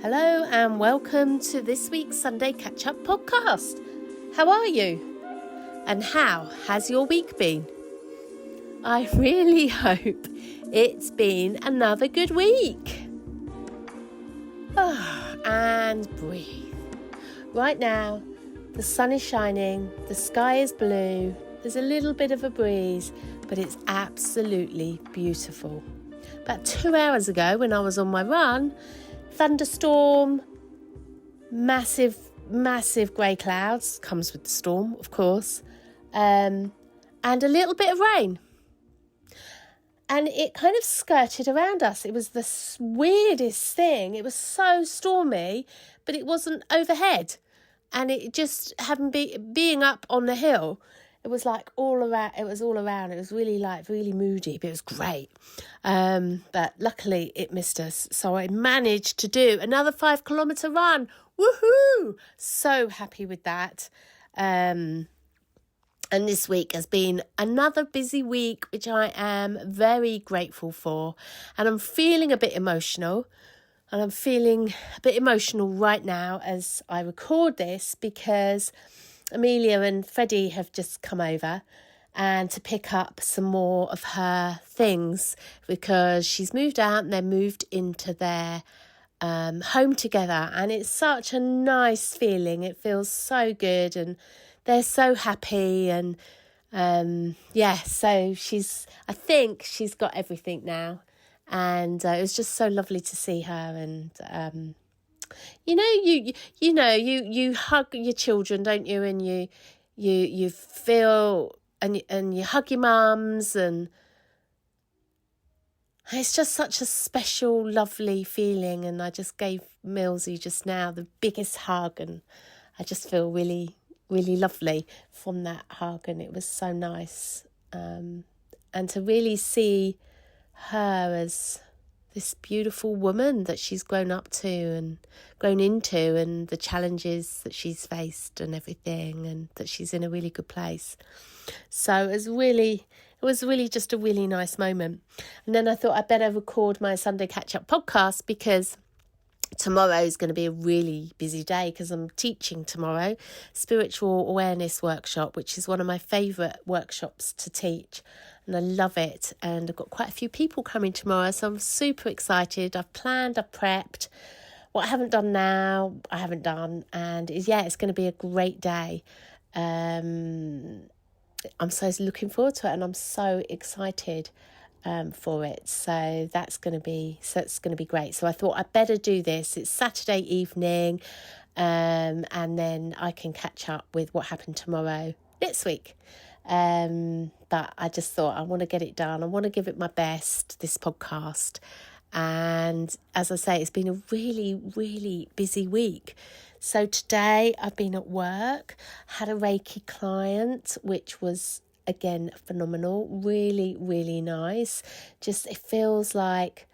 Hello and welcome to this week's Sunday Catchup podcast. How are you? And how has your week been? I really hope it's been another good week. And breathe. Right now, the sun is shining, the sky is blue, there's a little bit of a breeze, but it's absolutely beautiful. About 2 hours ago when I was on my run, thunderstorm, massive grey clouds, comes with the storm, of course, and a little bit of rain. And it kind of skirted around us. It was the weirdest thing. It was so stormy, but it wasn't overhead. And it just hadn't being up on the hill. It was like all around. It was really moody, but it was great. But luckily it missed us. So I managed to do another 5-kilometre run. Woohoo! So happy with that. And this week has been another busy week, which I am very grateful for. And I'm feeling a bit emotional. And I'm feeling a bit emotional right now as I record this because Amelia and Freddie have just come over and to pick up some more of her things because she's moved out and they're moved into their home together. And it's such a nice feeling. It feels so good and they're so happy. And so I think she's got everything now. And it was just so lovely to see her. And you hug your children, don't you? And you feel and you hug your mums, and it's just such a special, lovely feeling. And I just gave Millsy just now the biggest hug, and I just feel really, really lovely from that hug, and it was so nice. And to really see her as this beautiful woman that she's grown up to and grown into, and the challenges that she's faced and everything, and that she's in a really good place. So it was really just a really nice moment. And then I thought I'd better record my Sunday Catch-Up podcast because tomorrow is going to be a really busy day because I'm teaching tomorrow, Spiritual Awareness Workshop, which is one of my favourite workshops to teach. And I love it. And I've got quite a few people coming tomorrow, so I'm super excited. I've planned, I've prepped. What I haven't done now, I haven't done. And it's going to be a great day. I'm so looking forward to it, and I'm so excited for it. So that's going to be great. So I thought I'd better do this. It's Saturday evening, and then I can catch up with what happened tomorrow next week. But I just thought I want to get it done. I want to give it my best, this podcast. And as I say, it's been a really, really busy week. So today I've been at work, had a Reiki client, which was, again, phenomenal, really, really nice. Just, it feels like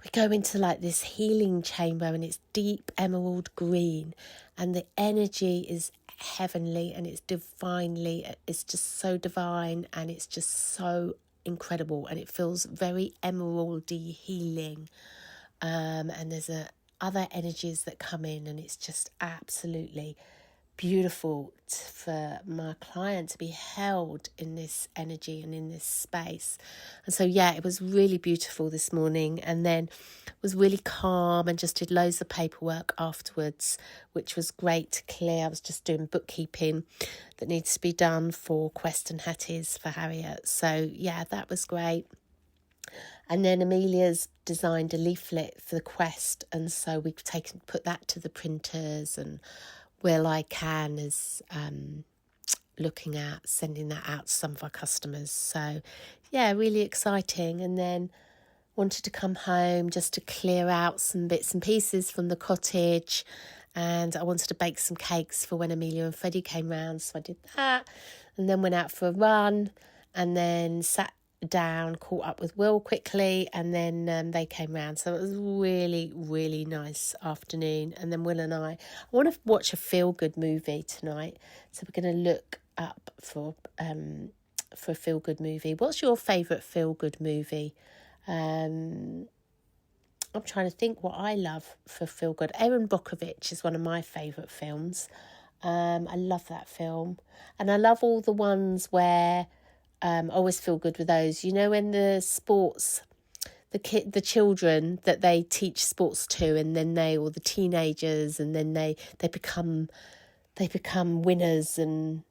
we go into like this healing chamber, and it's deep emerald green, and the energy is heavenly, and it's just so divine, and it's just so incredible, and it feels very emeraldy healing. And there's other energies that come in, and it's just absolutely beautiful for my client to be held in this energy and in this space. And so it was really beautiful this morning, and then was really calm and just did loads of paperwork afterwards, which was great to clear. I was just doing bookkeeping that needs to be done for Quest and Hatties for Harriet. So that was great. And then Amelia's designed a leaflet for the Quest, and so we've put that to the printers, and Will I Can is looking at sending that out to some of our customers. So really exciting. And then wanted to come home just to clear out some bits and pieces from the cottage, and I wanted to bake some cakes for when Amelia and Freddie came round, so I did that, and then went out for a run, and then sat down, caught up with Will quickly, and then they came round. So it was really, really nice afternoon. And then Will and I want to watch a feel-good movie tonight, so we're going to look up for a feel-good movie. What's your favourite feel-good movie? I'm trying to think what I love for feel good. Erin Brockovich is one of my favourite films. I love that film, and I love all the ones where I always feel good with those. You know, when the sports, the children that they teach sports to, and then or the teenagers, and then they become winners and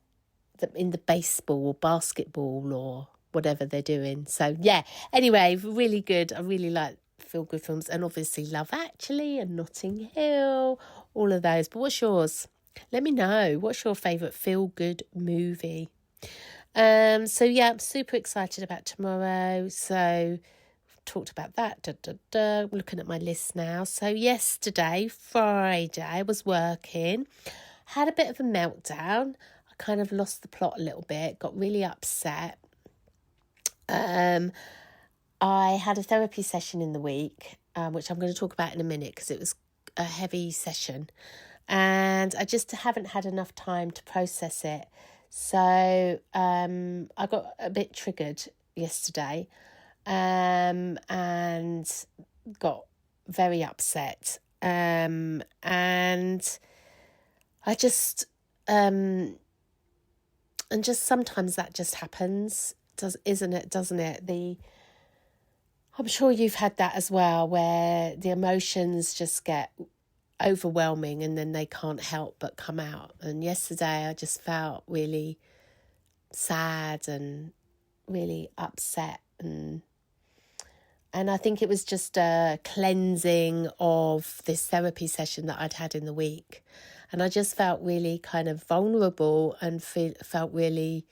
in the baseball or basketball or whatever they're doing. So yeah, anyway, really good. I really like feel good films, and obviously Love Actually and Notting Hill, all of those. But what's yours? Let me know. What's your favourite feel good movie? So yeah, I'm super excited about tomorrow. So talked about that. I'm looking at my list now. So yesterday, Friday, I was working, had a bit of a meltdown. I kind of lost the plot a little bit, got really upset. I had a therapy session in the week, which I'm going to talk about in a minute because it was a heavy session, and I just haven't had enough time to process it. So I got a bit triggered yesterday, and got very upset. And I just and just sometimes that just happens, doesn't it? I'm sure you've had that as well, where the emotions just get overwhelming and then they can't help but come out. And yesterday I just felt really sad and really upset, and I think it was just a cleansing of this therapy session that I'd had in the week, and I just felt really kind of vulnerable and felt really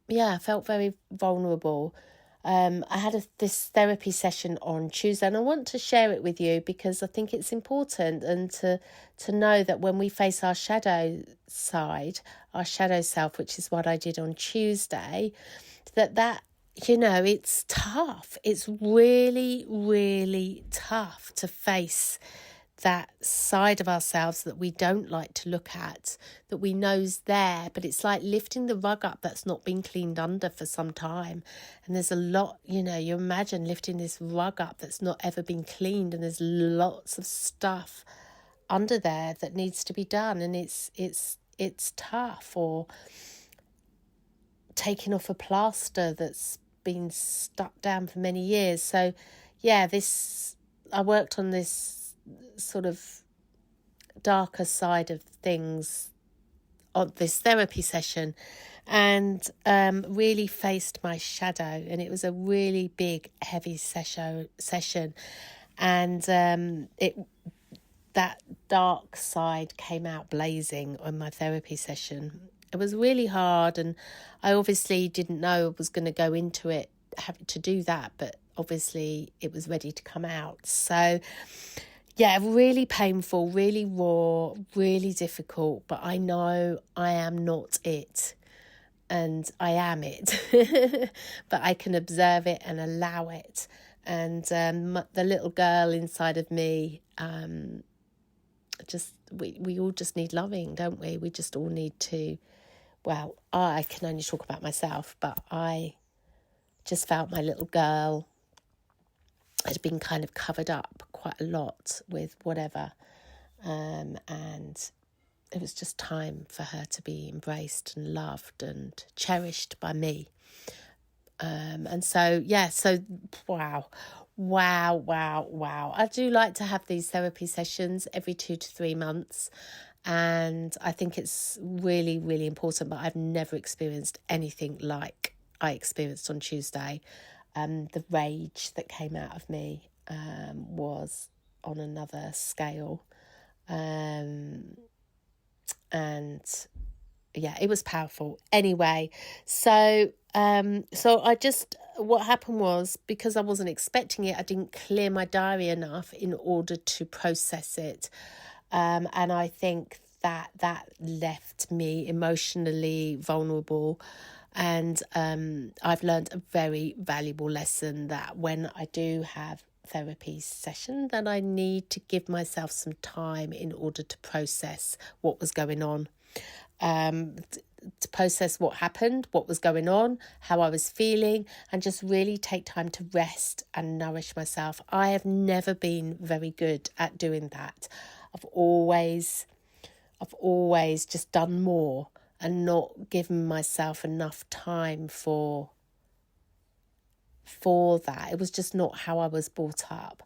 I felt very vulnerable. I had this therapy session on Tuesday, and I want to share it with you because I think it's important, and to know that when we face our shadow side, our shadow self, which is what I did on Tuesday, that it's tough. It's really, really tough to face that side of ourselves that we don't like to look at, that we know's there, but it's like lifting the rug up that's not been cleaned under for some time. And there's a lot, you imagine lifting this rug up that's not ever been cleaned, and there's lots of stuff under there that needs to be done, and it's tough. Or taking off a plaster that's been stuck down for many years. So yeah, I worked on this sort of darker side of things on this therapy session, and really faced my shadow, and it was a really big, heavy session, and that dark side came out blazing on my therapy session. It was really hard, and I obviously didn't know I was going to go into it having to do that, but obviously it was ready to come out. So yeah, really painful, really raw, really difficult, but I know I am not it, and I am it, but I can observe it and allow it. And the little girl inside of me, we all just need loving, don't we? We just all need to, well, I can only talk about myself, but I just felt my little girl had been kind of covered up quite a lot with whatever, and it was just time for her to be embraced and loved and cherished by me. And so wow. I do like to have these therapy sessions every 2 to 3 months, and I think it's really, really important, but I've never experienced anything like I experienced on Tuesday. The rage that came out of me was on another scale. And yeah, it was powerful. Anyway, so what happened was, because I wasn't expecting it, I didn't clear my diary enough in order to process it. And I think that left me emotionally vulnerable. And I've learned a very valuable lesson, that when I do have therapy session, that I need to give myself some time in order to process what was going on. to process what happened, what was going on, how I was feeling, and just really take time to rest and nourish myself. I have never been very good at doing that. I've always just done more and not given myself enough time for that. It was just not how I was brought up.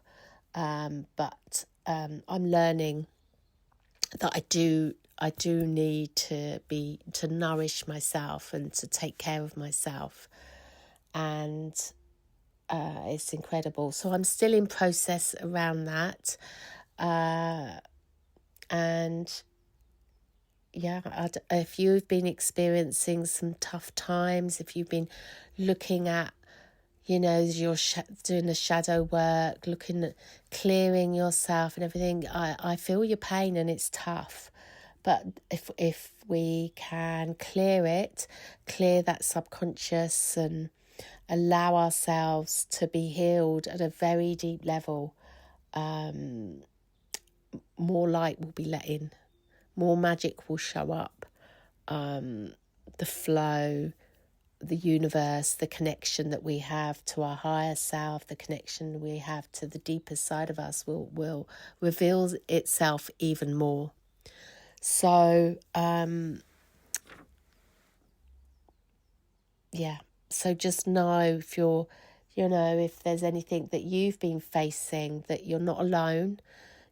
But I'm learning that I do need to nourish myself and to take care of myself, and it's incredible. So I'm still in process around that, and yeah, if you've been experiencing some tough times, if you've been looking at, you're doing the shadow work, looking at clearing yourself and everything, I feel your pain and it's tough. But if we can clear that subconscious and allow ourselves to be healed at a very deep level, more light will be let in, more magic will show up, the flow, the universe, the connection that we have to our higher self, the connection we have to the deepest side of us will reveal itself even more. So, so just know if you're, if there's anything that you've been facing, that you're not alone,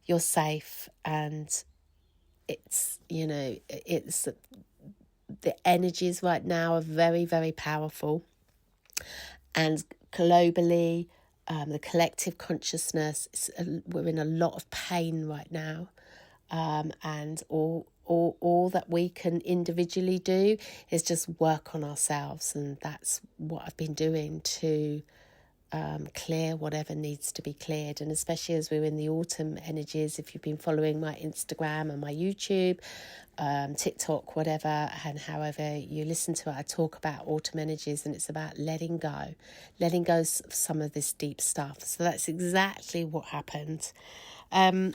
you're safe, and it's, the energies right now are very, very powerful. And globally, the collective consciousness, we're in a lot of pain right now. And all that we can individually do is just work on ourselves. And that's what I've been doing to clear whatever needs to be cleared. And especially as we're in the autumn energies, if you've been following my Instagram and my YouTube, TikTok, whatever, and however you listen to it, I talk about autumn energies, and it's about letting go of some of this deep stuff. So that's exactly what happened. That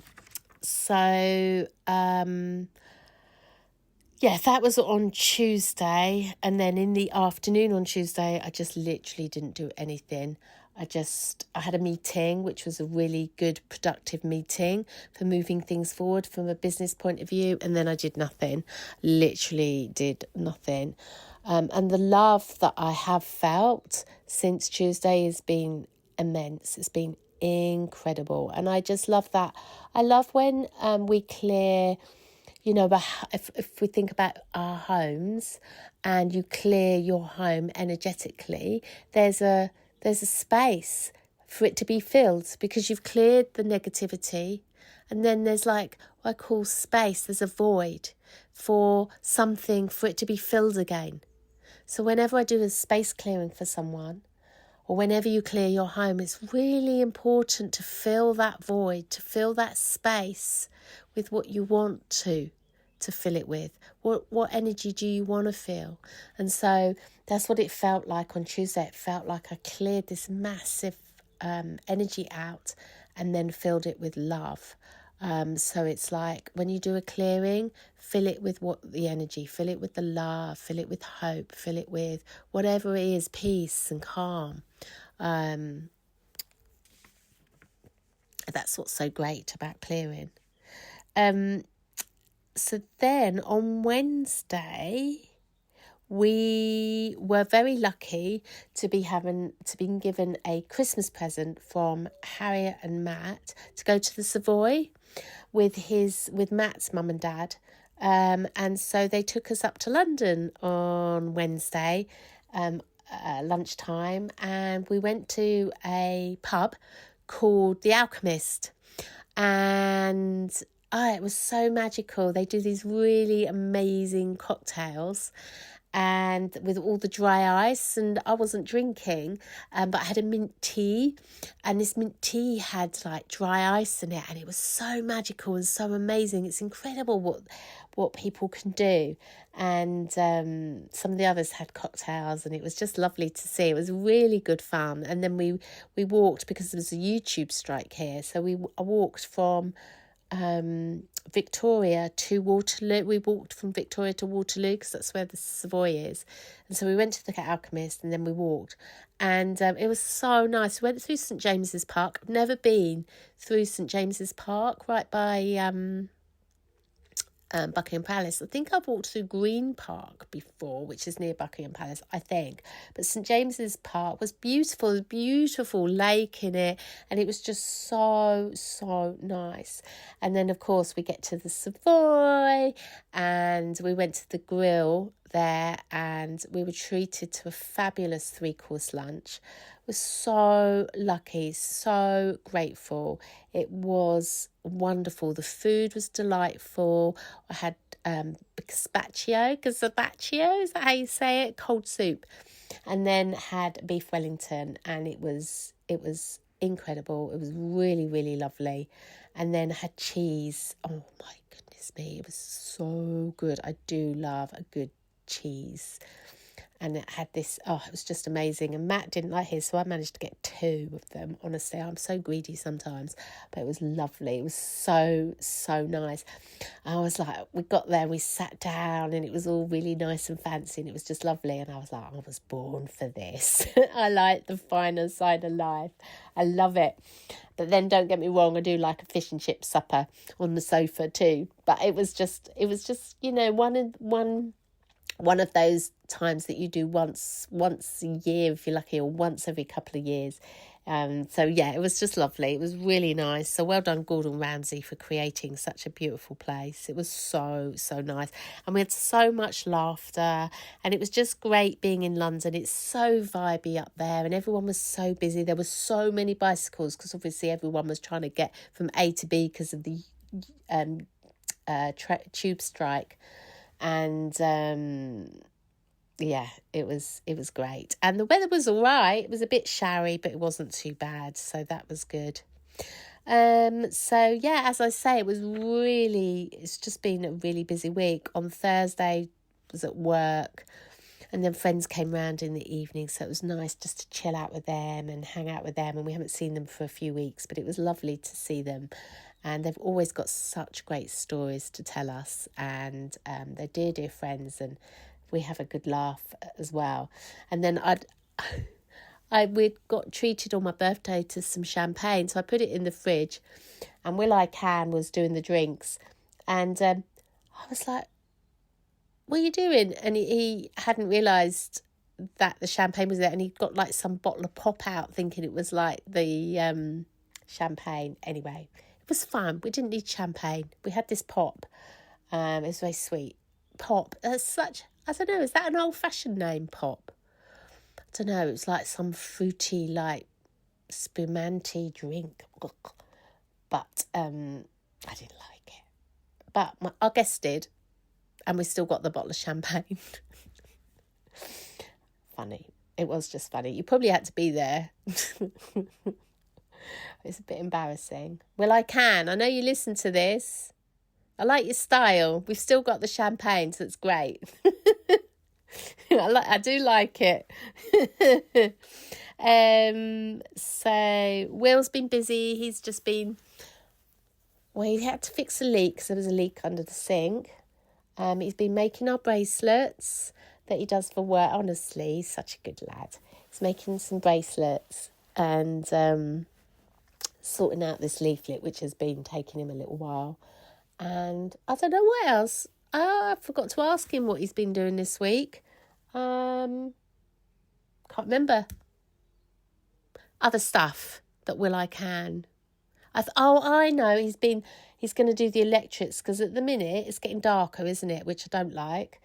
was on Tuesday, and then in the afternoon on Tuesday, I just literally didn't do anything. I had a meeting, which was a really good, productive meeting for moving things forward from a business point of view, and then I did nothing, literally did nothing. And the love that I have felt since Tuesday has been immense. It's been incredible, and I just love that. I love when we clear, if we think about our homes and you clear your home energetically, there's a space for it to be filled because you've cleared the negativity, and then there's like what I call space. There's a void for something for it to be filled again. So whenever I do a space clearing for someone, or whenever you clear your home, it's really important to fill that void, to fill that space with what you want to fill it with. What energy do you want to feel? And so that's what it felt like on Tuesday. It felt like I cleared this massive energy out and then filled it with love. So it's like when you do a clearing, fill it with the energy, fill it with the love, fill it with hope, fill it with whatever it is, peace and calm. That's what's so great about clearing. So then on Wednesday, we were very lucky to be given a Christmas present from Harriet and Matt to go to the Savoy with Matt's mum and dad. And so they took us up to London on Wednesday, lunchtime, and we went to a pub called The Alchemist. And it was so magical. They do these really amazing cocktails, and with all the dry ice, and I wasn't drinking, but I had a mint tea, and this mint tea had like dry ice in it, and it was so magical and so amazing. It's incredible what people can do. And some of the others had cocktails, and it was just lovely to see. It was really good fun. And then we walked, because there was a YouTube strike here, so I walked from Victoria to Waterloo. We walked from Victoria to Waterloo because that's where the Savoy is. And so we went to the Alchemist and then we walked. And it was so nice. We went through St James's Park. I've never been through St James's Park, right by Buckingham Palace. I think I've walked through Green Park before, which is near Buckingham Palace, I think. But St James's Park was beautiful, beautiful lake in it, and it was just so, so nice. And then, of course, we get to the Savoy, and we went to the grill there, and we were treated to a fabulous 3-course lunch. Was so lucky, so grateful. It was wonderful. The food was delightful. I had gazpacho, is that how you say it? Cold soup. And then had beef Wellington, and it was incredible. It was really, really lovely. And then had cheese. Oh my goodness me, it was so good. I do love a good cheese. And it had this, it was just amazing. And Matt didn't like his, so I managed to get 2 of them. Honestly, I'm so greedy sometimes. But it was lovely. It was so, so nice. I was like, we got there, we sat down, and it was all really nice and fancy, and it was just lovely. And I was like, I was born for this. I like the finer side of life. I love it. But then don't get me wrong, I do like a fish and chip supper on the sofa too. But it was just, one of those times that you do once a year, if you're lucky, or once every couple of years. So yeah, it was just lovely. It was really nice. So well done, Gordon Ramsay, for creating such a beautiful place. It was so, so nice. And we had so much laughter, and it was just great being in London. It's so vibey up there, and everyone was so busy. There were so many bicycles because obviously everyone was trying to get from A to B because of the tube strike. And it was great, and the weather was all right. It was a bit showery, but it wasn't too bad, so that was good. So yeah, as I say, it's just been a really busy week. On Thursday was at work, and then friends came round in the evening, so it was nice just to chill out with them and hang out with them. And we haven't seen them for a few weeks, but it was lovely to see them. And they've always got such great stories to tell us, and they're dear, dear friends, and we have a good laugh as well. And then we'd got treated on my birthday to some champagne, so I put it in the fridge, and Will I Can was doing the drinks, and I was like, what are you doing? And he hadn't realised that the champagne was there, and he got like some bottle of pop out thinking it was like the champagne. Anyway, it was fun. We didn't need champagne. We had this pop. It was very sweet. Pop. I don't know, is that an old-fashioned name, pop? I don't know, it was like some fruity, like, spumante drink. But I didn't like it. But our guests did, and we still got the bottle of champagne. Funny. It was just funny. You probably had to be there. It's a bit embarrassing. Well, I can. I know you listen to this. I like your style. We've still got the champagne, so it's great. I do like it. So Will's been busy. He's just been... Well, he had to fix a leak because there was a leak under the sink. He's been making our bracelets that he does for work. Honestly, he's such a good lad. He's making some bracelets and sorting out this leaflet, which has been taking him a little while. And I don't know what else. I forgot to ask him what he's been doing this week. Can't remember. Other stuff that Will I Can. I know he's going to do the electrics because at the minute it's getting darker, isn't it? Which I don't like,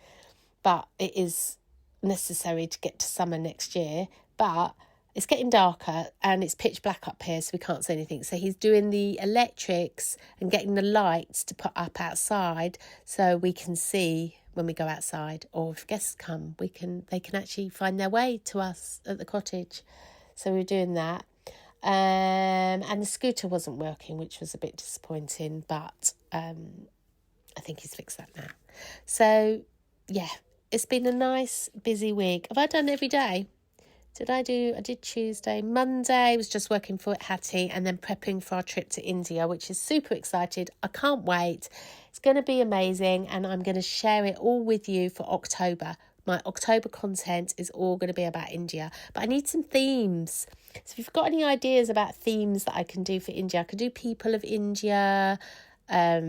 but it is necessary to get to summer next year. But it's getting darker and it's pitch black up here, so we can't see anything. So he's doing the electrics and getting the lights to put up outside so we can see when we go outside, or if guests come, they can actually find their way to us at the cottage. So we're doing that. And the scooter wasn't working, which was a bit disappointing, but I think he's fixed that now. So yeah, it's been a nice busy week. Have I done every day? I did Tuesday. Monday was just working for Hattie and then prepping for our trip to India, which is super excited. I can't wait. It's going to be amazing, and I'm going to share it all with you for October. My October content is all going to be about India, but I need some themes. So if you've got any ideas about themes that I can do for India, I could do people of India. I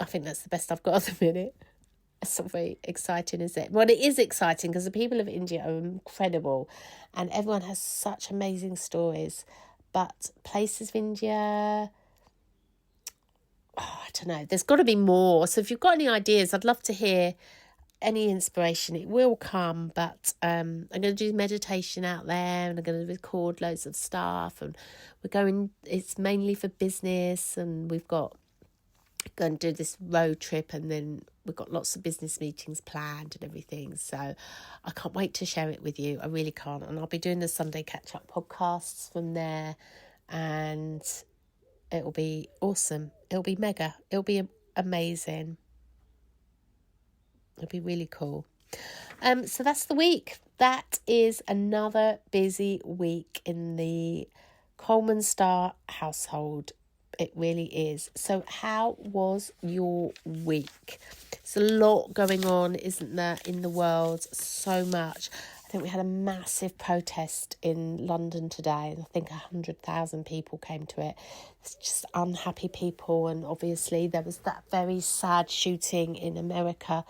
think that's the best I've got at the minute. It's not very exciting, is it? Well, it is exciting because the people of India are incredible and everyone has such amazing stories. But places of India, I don't know. There's got to be more. So if you've got any ideas, I'd love to hear any inspiration. It will come, but I'm going to do meditation out there and I'm going to record loads of stuff. And it's mainly for business, and we've got going to do this road trip, and then we've got lots of business meetings planned and everything, so I can't wait to share it with you. I really can't. And I'll be doing the Sunday Catchup podcasts from there, and it'll be awesome. It'll be mega. It'll be amazing. It'll be really cool. So that's the week. That is another busy week in the Coleman Star household. It really is. So how was your week? There's a lot going on, isn't there, in the world? So much. I think we had a massive protest in London today, and I think 100,000 people came to it. It's just unhappy people, and obviously there was that very sad shooting in America.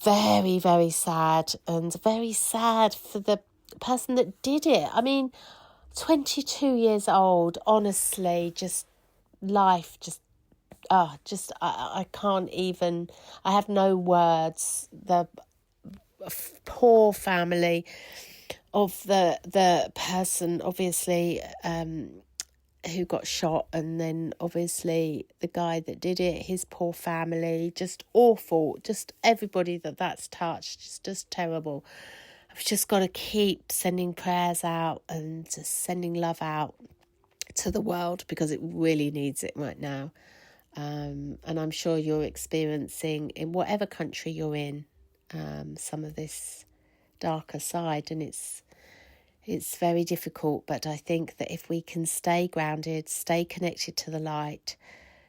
Very, very sad, and very sad for the person that did it. I mean, 22 years old, honestly, just life, I can't even, I have no words. The poor family of the person, obviously, who got shot, and then obviously the guy that did it, his poor family, just awful, just everybody that's touched, just terrible. I've just got to keep sending prayers out and just sending love out to the world, because it really needs it right now. And I'm sure you're experiencing, in whatever country you're in, some of this darker side, and it's very difficult. But I think that if we can stay grounded, stay connected to the light,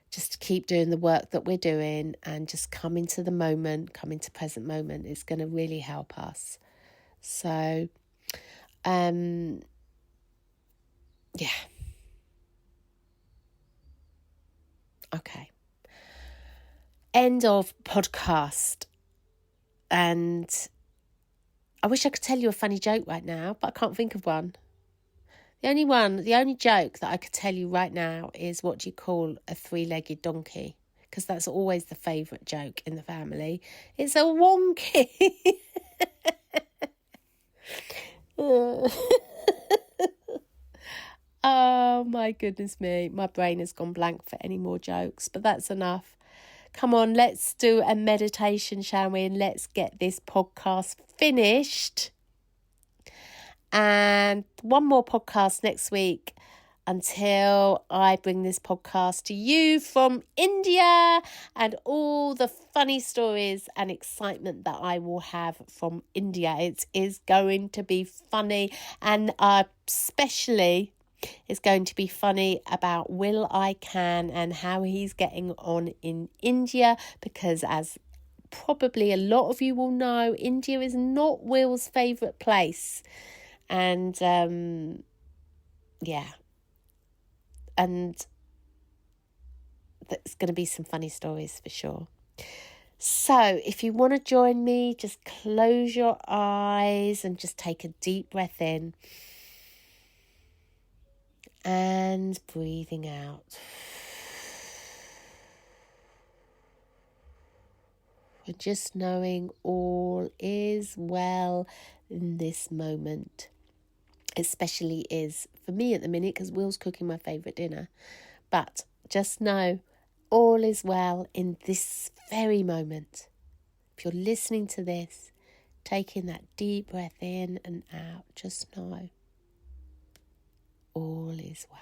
just keep doing the work that we're doing, and just come into the moment, come into present moment, it's going to really help us. So, yeah. Okay. End of podcast. And I wish I could tell you a funny joke right now, but I can't think of one. The only joke that I could tell you right now is, what do you call a three-legged donkey? Because that's always the favourite joke in the family. It's a wonky. Oh my goodness me. My brain has gone blank for any more jokes, but that's enough. Come on, let's do a meditation, shall we? And let's get this podcast finished. And one more podcast next week, until I bring this podcast to you from India, and all the funny stories and excitement that I will have from India. It is going to be funny, and especially it's going to be funny about Will I Can and how he's getting on in India, because as probably a lot of you will know, India is not Will's favourite place. And yeah, and there's going to be some funny stories for sure. So if you want to join me, just close your eyes and just take a deep breath in and breathing out. And just knowing all is well in this moment. Especially is for me at the minute, because Will's cooking my favourite dinner. But just know all is well in this very moment. If you're listening to this, taking that deep breath in and out, just know all is well.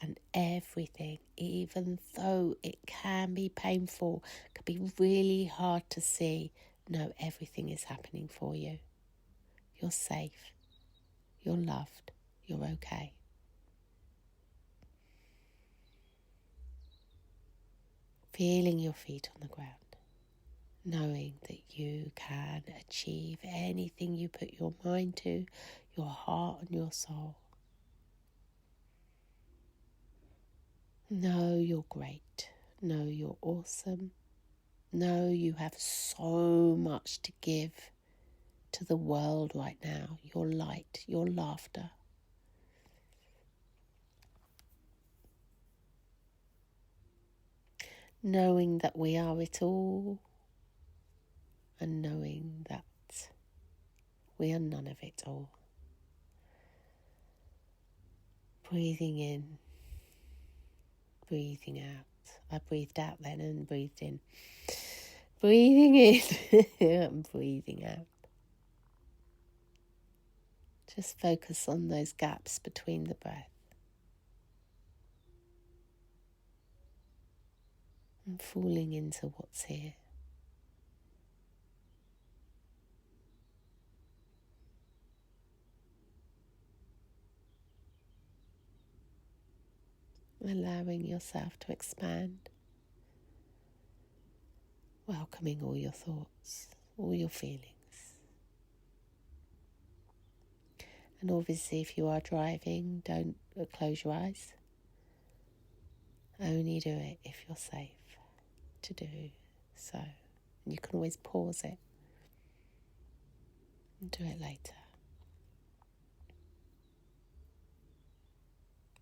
And everything, even though it can be painful, can be really hard to see, know everything is happening for you. You're safe. You're loved. You're okay. Feeling your feet on the ground. Knowing that you can achieve anything you put your mind to, your heart and your soul. Know you're great. Know you're awesome. Know you have so much to give to the world right now. Your light, your laughter. Knowing that we are it all, and knowing that we are none of it all. Breathing in, breathing out. I breathed out then and breathed in. Breathing in and breathing out. Just focus on those gaps between the breath. And falling into what's here. Allowing yourself to expand. Welcoming all your thoughts, all your feelings. And obviously if you are driving, don't close your eyes. Only do it if you're safe to do so. And you can always pause it and do it later.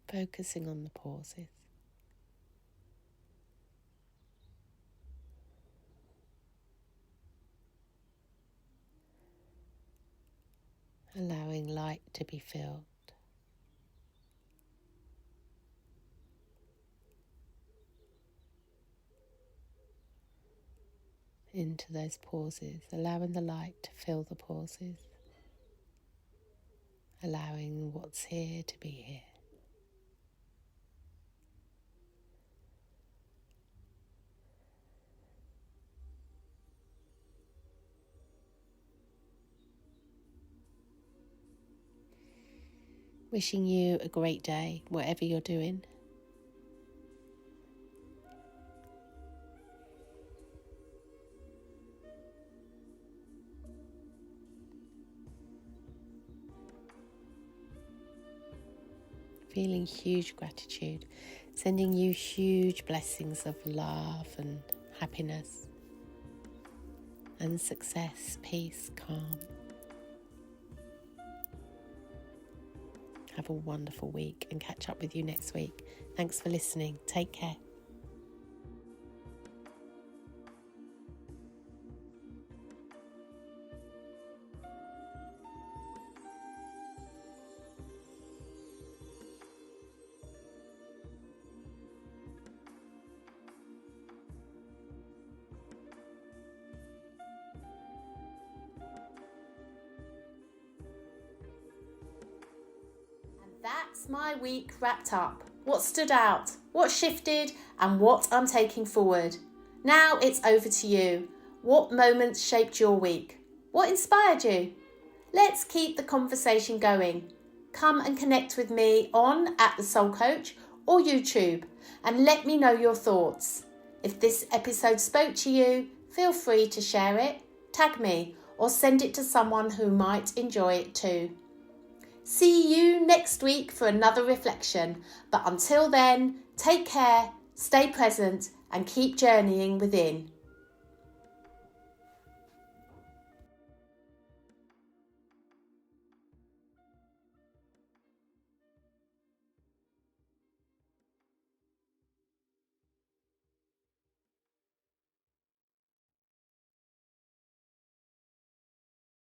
Focusing on the pauses. Allowing light to be filled. Into those pauses, allowing the light to fill the pauses. Allowing what's here to be here. Wishing you a great day, whatever you're doing. Feeling huge gratitude, sending you huge blessings of love and happiness and success, peace, calm. Have a wonderful week and catch up with you next week. Thanks for listening. Take care. That's my week wrapped up. What stood out, what shifted, and what I'm taking forward. Now it's over to you. What moments shaped your week? What inspired you? Let's keep the conversation going. Come and connect with me on @thesoulcoach or YouTube and let me know your thoughts. If this episode spoke to you, feel free to share it, tag me, or send it to someone who might enjoy it too. See you next week for another reflection. But until then, take care, stay present, and keep journeying within.